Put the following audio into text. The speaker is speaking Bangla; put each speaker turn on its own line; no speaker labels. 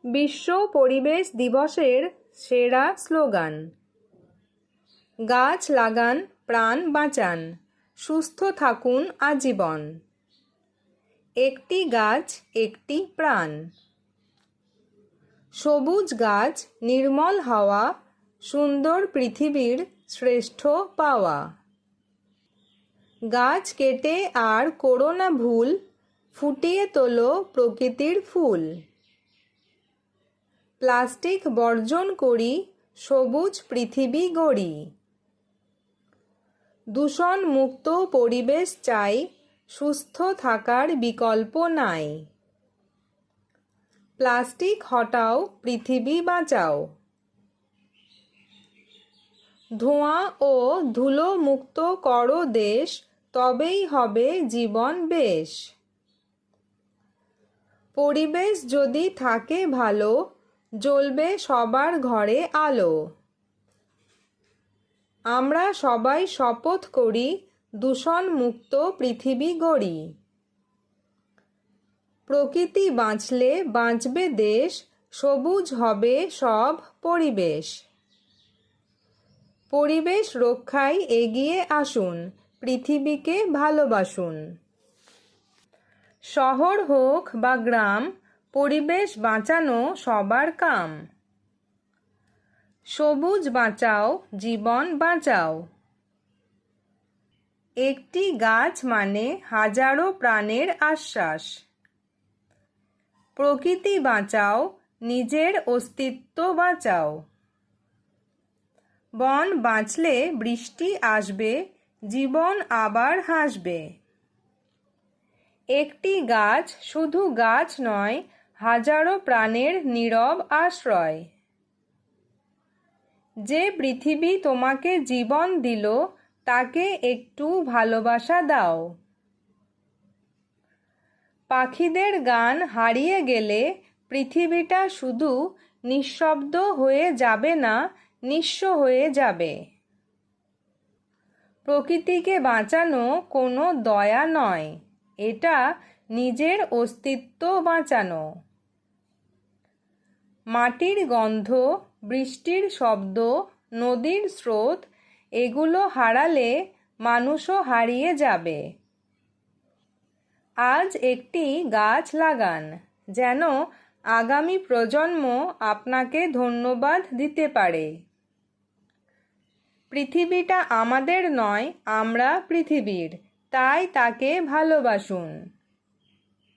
বিশ্ব পরিবেশ দিবসের সেরা স্লোগান: গাছ লাগান, প্রাণ বাঁচান, সুস্থ থাকুন আজীবন। একটি গাছ, একটি প্রাণ। সবুজ গাছ, নির্মল হাওয়া, সুন্দর পৃথিবীর শ্রেষ্ঠ পাওয়া। গাছ কেটে আর করো না ভুল, ফুটিয়ে তোলো প্রকৃতির ফুল। প্লাস্টিক বর্জন করি, সবুজ পৃথিবী গড়ি। দূষণ মুক্ত পরিবেশ চাই, সুস্থ থাকার বিকল্প নাই। প্লাস্টিক হটাও, পৃথিবী বাঁচাও। ধোঁয়া ও ধুলো মুক্ত করো দেশ, তবেই হবে জীবন বেশ। পরিবেশ যদি থাকে ভালো, জ্বলবে সবার ঘরে আলো। আমরা সবাই শপথ করি, দূষণ মুক্ত পৃথিবী গড়ি। প্রকৃতি বাঁচলে বাঁচবে দেশ, সবুজ হবে সব পরিবেশ। পরিবেশ রক্ষায় এগিয়ে আসুন, পৃথিবীকে ভালোবাসুন। শহর হোক বা গ্রাম, পরিবেশ বাঁচানো সবার কাম। সবুজ বাঁচাও, জীবন বাঁচাও। একটি গাছ মানে হাজারো প্রাণের আশ্বাস। প্রকৃতি বাঁচাও, নিজের অস্তিত্ব বাঁচাও। বন বাঁচলে বৃষ্টি আসবে, জীবন আবার হাসবে। একটি গাছ শুধু গাছ নয়, হাজারো প্রাণের নীরব আশ্রয়। যে পৃথিবী তোমাকে জীবন দিল, তাকে একটু ভালোবাসা দাও। পাখিদের গান হারিয়ে গেলে পৃথিবীটা শুধু নিঃশব্দ হয়ে যাবে না, নিঃস্ব হয়ে যাবে। প্রকৃতিকে বাঁচানো কোনো দয়া নয়, এটা নিজের অস্তিত্ব বাঁচানো। মাটির গন্ধ, বৃষ্টির শব্দ, নদীর স্রোত, এগুলো হারালে মানুষও হারিয়ে যাবে। আজ একটি গাছ লাগান, যেন আগামী প্রজন্ম আপনাকে ধন্যবাদ দিতে পারে। পৃথিবীটা আমাদের নয়, আমরা পৃথিবীর, তাই তাকে ভালোবাসুন।